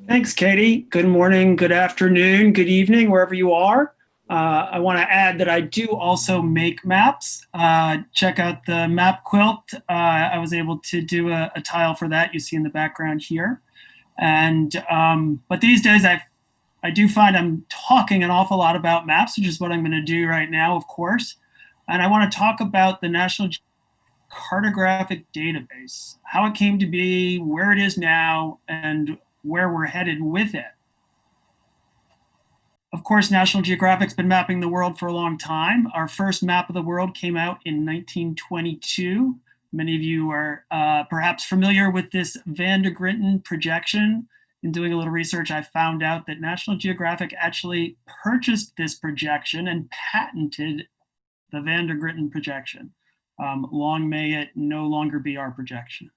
Thanks, Katie. Good morning, good afternoon, good evening, wherever you are. I want to add that I do also make maps. Check out the map quilt. I was able to do a tile for that you see in the background here. But these days I do find I'm talking an awful lot about maps, which is what I'm going to do right now, of course. And I want to talk about the National Cartographic Database, how it came to be, where it is now, and where we're headed with it. Of course, National Geographic's been mapping the world for a long time. Our first map of the world came out in 1922. Many of you are perhaps familiar with this Van de Gritten projection. In doing a little research, I found out that National Geographic actually purchased this projection and patented the Van de Gritten projection. Long may it no longer be our projection.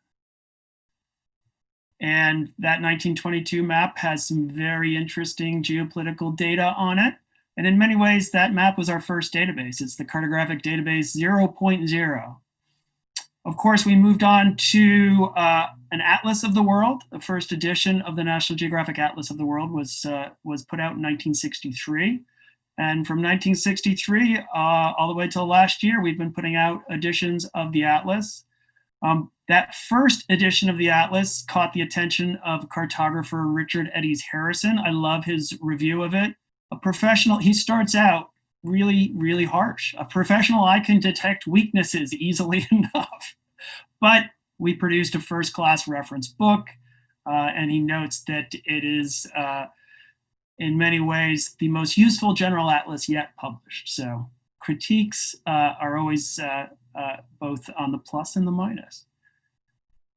And that 1922 map has some very interesting geopolitical data on it. And in many ways, that map was our first database. It's the Cartographic Database 0.0. Of course, we moved on to an Atlas of the World. The first edition of the National Geographic Atlas of the World was put out in 1963. And from 1963 all the way till last year, we've been putting out editions of the Atlas. That first edition of the Atlas caught the attention of cartographer Richard Eddies Harrison. I love his review of it. A professional, he starts out really, really harsh. A professional eye can detect weaknesses easily enough. But we produced a first-class reference book, and he notes that it is, in many ways, the most useful general atlas yet published. So critiques are always both on the plus and the minus.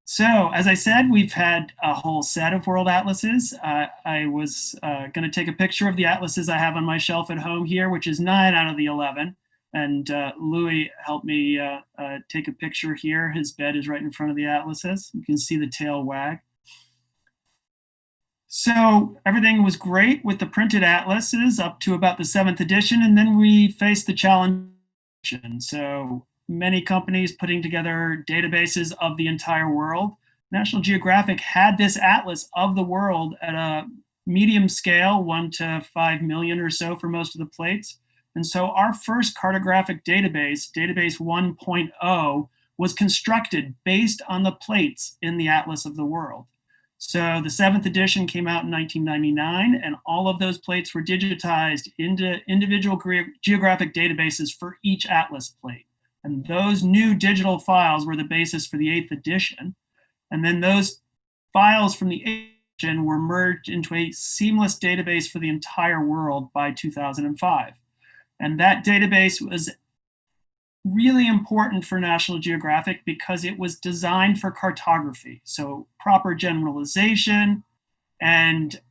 So, as I said, we've had a whole set of world atlases. I was going to take a picture of the atlases I have on my shelf at home here, which is 9 out of the 11. And Louis helped me take a picture here. His bed is right in front of the atlases. You can see the tail wag. So everything was great with the printed atlases up to about the 7th edition, and then we faced the challenge. So many companies putting together databases of the entire world. National Geographic had this atlas of the world at a medium scale, 1 to 5 million or so for most of the plates. And so our first cartographic database, Database 1.0, was constructed based on the plates in the Atlas of the World. So the 7th edition came out in 1999, and all of those plates were digitized into individual geographic databases for each Atlas plate. And those new digital files were the basis for the 8th edition. And then those files from the 8th edition were merged into a seamless database for the entire world by 2005. And that database was really important for National Geographic because it was designed for cartography. So proper generalization and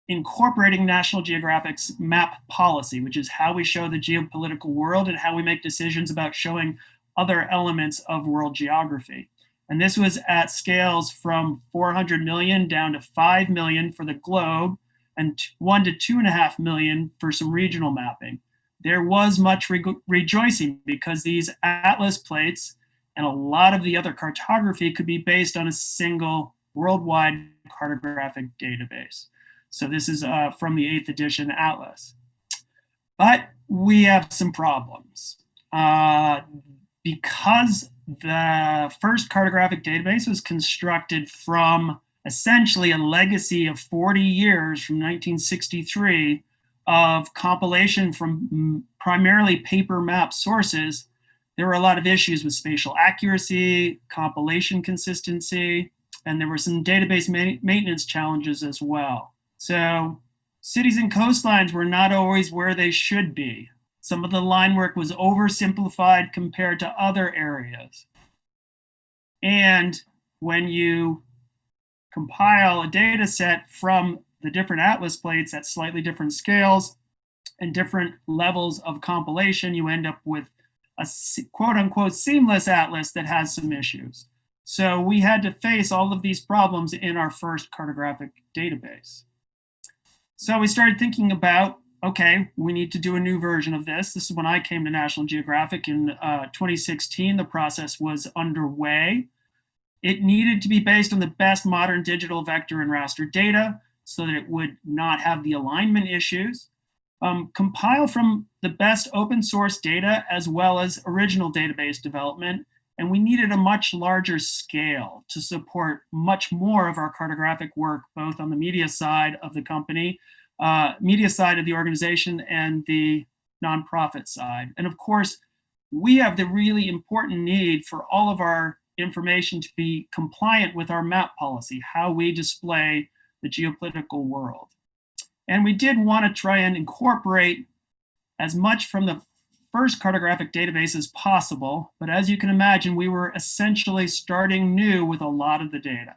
incorporating National Geographic's map policy, which is how we show the geopolitical world and how we make decisions about showing other elements of world geography. And this was at scales from 400 million down to 5 million for the globe and 1 to 2.5 million for some regional mapping. There was much rejoicing because these atlas plates and a lot of the other cartography could be based on a single worldwide cartographic database. So this is from the 8th edition atlas. But we have some problems. Because the first cartographic database was constructed from essentially a legacy of 40 years from 1963 of compilation from primarily paper map sources, there were a lot of issues with spatial accuracy, compilation consistency, and there were some database maintenance challenges as well. So cities and coastlines were not always where they should be. Some of the line work was oversimplified compared to other areas. And when you compile a data set from the different atlas plates at slightly different scales and different levels of compilation, you end up with a quote unquote seamless atlas that has some issues. So we had to face all of these problems in our first cartographic database. So we started thinking about, okay, we need to do a new version of this. This is when I came to National Geographic in 2016. The process was underway. It needed to be based on the best modern digital vector and raster data so that it would not have the alignment issues. Compile from the best open source data as well as original database development. And we needed a much larger scale to support much more of our cartographic work, both on the media side of the company, media side of the organization, and the nonprofit side. And of course, we have the really important need for all of our information to be compliant with our map policy, how we display the geopolitical world. And we did want to try and incorporate as much from the first cartographic database as possible, but as you can imagine, we were essentially starting new with a lot of the data.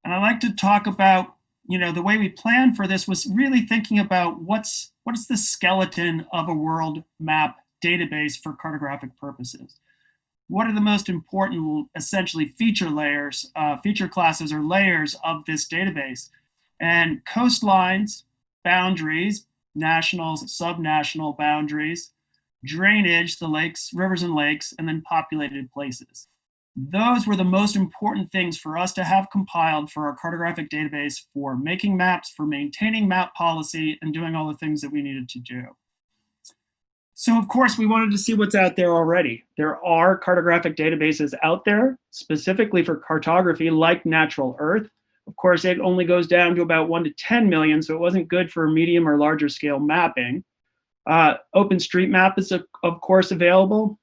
And I like to talk about, the way we planned for this was really thinking about what's the skeleton of a world map database for cartographic purposes. What are the most important, essentially, feature layers, feature classes or layers of this database? And coastlines, boundaries, nationals, subnational boundaries, drainage, the lakes, rivers and lakes, and then populated places. Those were the most important things for us to have compiled for our cartographic database for making maps, for maintaining map policy, and doing all the things that we needed to do. So of course, we wanted to see what's out there already. There are cartographic databases out there, specifically for cartography, like Natural Earth. Of course, it only goes down to about 1 to 10 million, so it wasn't good for medium or larger scale mapping. OpenStreetMap is, of course, available.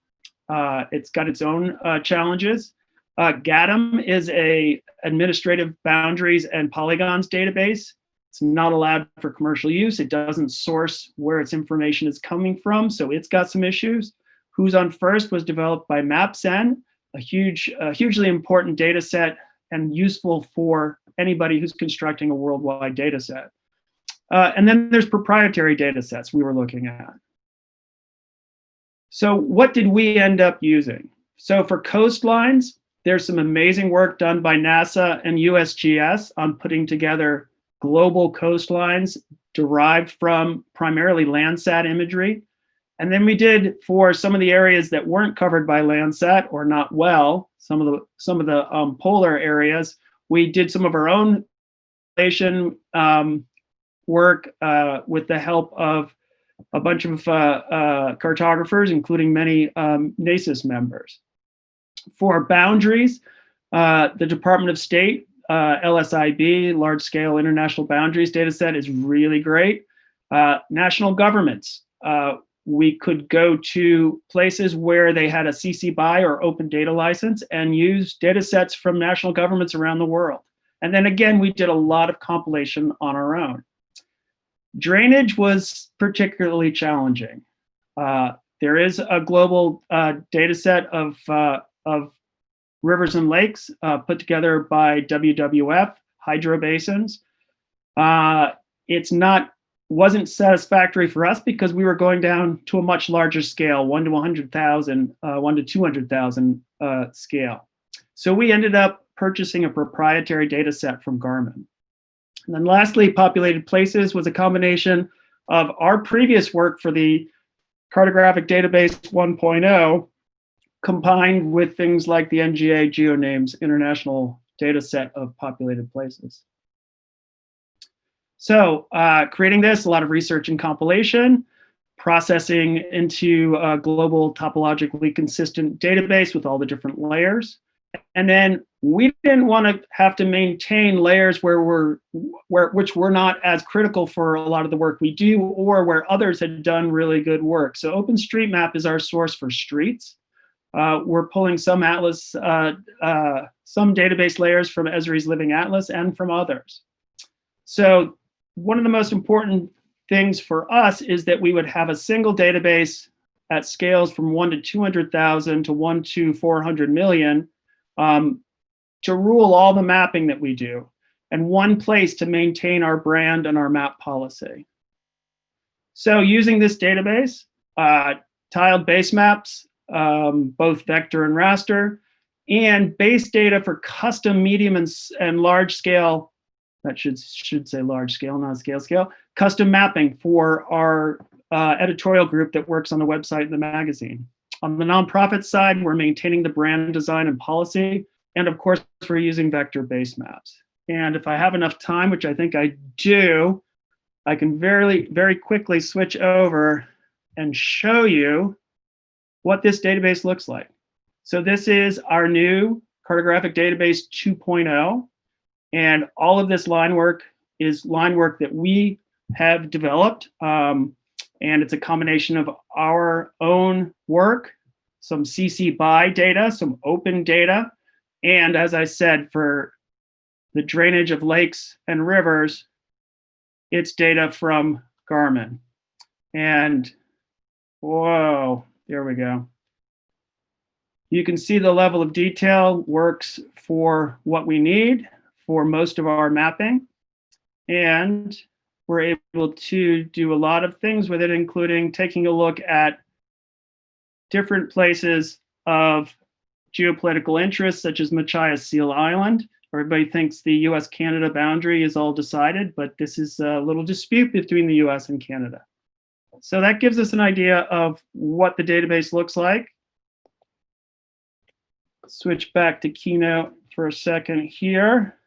It's got its own challenges. GATM is a administrative boundaries and polygons database. It's not allowed for commercial use. It doesn't source where its information is coming from, so it's got some issues. Who's on First was developed by MapSen, a hugely important data set and useful for anybody who's constructing a worldwide data set. And then there's proprietary data sets we were looking at. So what did we end up using? So for coastlines, there's some amazing work done by NASA and USGS on putting together global coastlines derived from primarily Landsat imagery. And then we did, for some of the areas that weren't covered by Landsat or not well, some of the polar areas, we did some of our own work with the help of a bunch of cartographers, including many NACIS members. For boundaries, the Department of State, LSIB, Large Scale International Boundaries Dataset, is really great. National governments, we could go to places where they had a CC BY or open data license and use data sets from national governments around the world. And then again, we did a lot of compilation on our own. Drainage was particularly challenging. There is a global data set of rivers and lakes put together by WWF, hydro basins. Wasn't satisfactory for us because we were going down to a much larger scale, 1 to 100,000, 1 to 200,000 scale. So we ended up purchasing a proprietary data set from Garmin. And then lastly, populated places was a combination of our previous work for the Cartographic Database 1.0 combined with things like the NGA GeoNames International Data Set of Populated Places. So creating this, a lot of research and compilation, processing into a global topologically consistent database with all the different layers. And then we didn't want to have to maintain layers which were not as critical for a lot of the work we do, or where others had done really good work. So OpenStreetMap is our source for streets. We're pulling some atlas, some database layers from Esri's Living Atlas and from others. So one of the most important things for us is that we would have a single database at scales from 1 to 200,000 to 1 to 400 million to rule all the mapping that we do, and one place to maintain our brand and our map policy. So using this database, tiled base maps, both vector and raster, and base data for custom medium and large scale, that should say large scale, not scale, custom mapping for our editorial group that works on the website and the magazine. On the nonprofit side, we're maintaining the brand design and policy. And of course, we're using vector-based maps. And if I have enough time, which I think I do, I can very quickly switch over and show you what this database looks like. So this is our new Cartographic Database 2.0. And all of this line work is line work that we have developed. And it's a combination of our own work, some CC BY data, some open data, and as I said, for the drainage of lakes and rivers, it's data from Garmin. And whoa, there we go. You can see the level of detail works for what we need for most of our mapping. And we're able to do a lot of things with it, including taking a look at different places of geopolitical interest, such as Machias Seal Island. Everybody thinks the US-Canada boundary is all decided, but this is a little dispute between the US and Canada. So that gives us an idea of what the database looks like. Switch back to Keynote for a second here.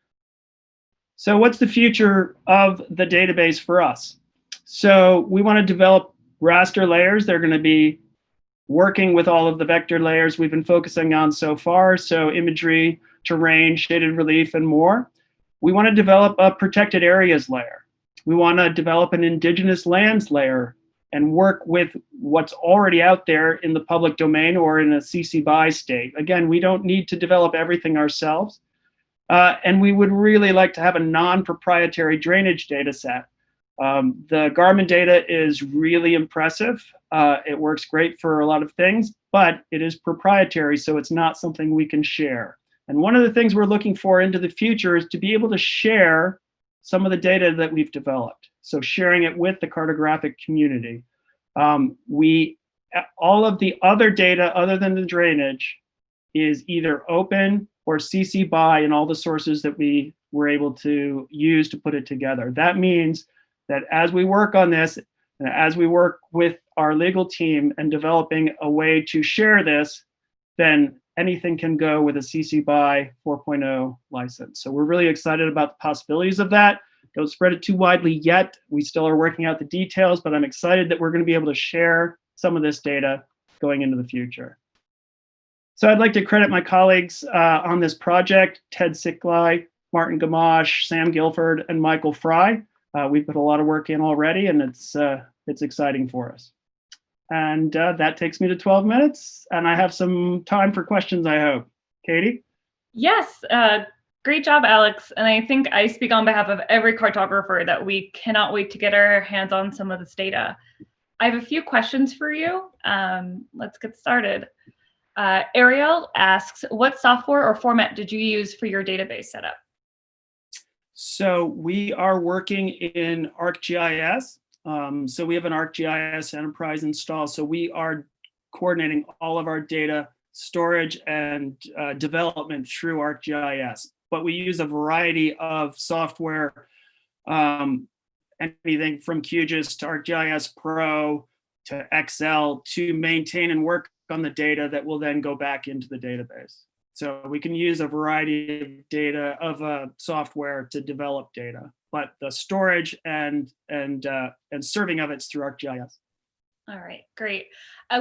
So what's the future of the database for us? So we want to develop raster layers. They're going to be working with all of the vector layers we've been focusing on so far, so imagery, terrain, shaded relief, and more. We want to develop a protected areas layer. We want to develop an indigenous lands layer and work with what's already out there in the public domain or in a CC BY state. Again, we don't need to develop everything ourselves. And we would really like to have a non-proprietary drainage data set. The Garmin data is really impressive. It works great for a lot of things, but it is proprietary, so it's not something we can share. And one of the things we're looking for into the future is to be able to share some of the data that we've developed. So sharing it with the cartographic community. All of the other data other than the drainage is either open or CC BY in all the sources that we were able to use to put it together. That means that as we work on this, and as we work with our legal team and developing a way to share this, then anything can go with a CC BY 4.0 license. So we're really excited about the possibilities of that. Don't spread it too widely yet. We still are working out the details, but I'm excited that we're going to be able to share some of this data going into the future. So I'd like to credit my colleagues on this project, Ted Sickley, Martin Gamache, Sam Guilford, and Michael Fry. We've put a lot of work in already, and it's exciting for us. And that takes me to 12 minutes, and I have some time for questions, I hope. Katie? Yes, great job, Alex. And I think I speak on behalf of every cartographer that we cannot wait to get our hands on some of this data. I have a few questions for you. Let's get started. Ariel asks, what software or format did you use for your database setup? So we are working in ArcGIS. So we have an ArcGIS Enterprise installed. So we are coordinating all of our data storage and development through ArcGIS. But we use a variety of software, anything from QGIS to ArcGIS Pro to Excel to maintain and work on the data that will then go back into the database. So we can use a variety of data of software to develop data, but the storage and serving of it's through ArcGIS. All right, great.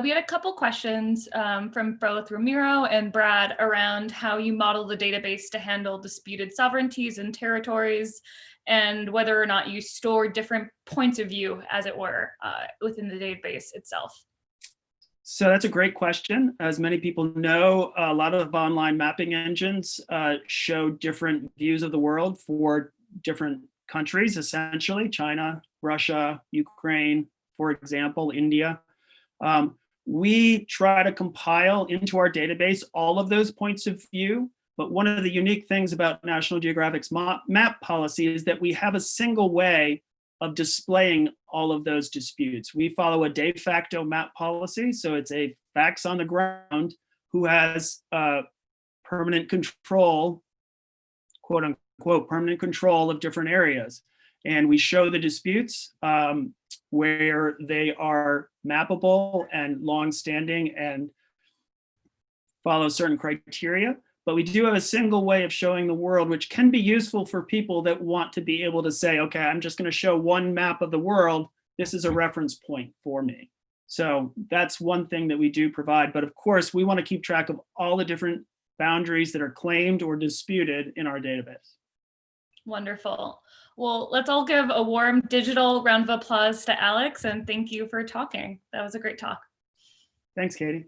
We had a couple questions from both Ramiro and Brad around how you model the database to handle disputed sovereignties and territories, and whether or not you store different points of view, as it were, within the database itself. So that's a great question. As many people know, a lot of online mapping engines show different views of the world for different countries, essentially, China, Russia, Ukraine, for example, India. We try to compile into our database all of those points of view, but one of the unique things about National Geographic's map policy is that we have a single way of displaying all of those disputes. We follow a de facto map policy, so it's a facts on the ground who has permanent control, quote unquote, permanent control of different areas. And we show the disputes where they are mappable and long-standing and follow certain criteria, but we do have a single way of showing the world, which can be useful for people that want to be able to say, okay, I'm just going to show one map of the world. This is a reference point for me. So that's one thing that we do provide. But of course, we want to keep track of all the different boundaries that are claimed or disputed in our database. Wonderful. Well, let's all give a warm digital round of applause to Alex, and thank you for talking. That was a great talk. Thanks, Katie.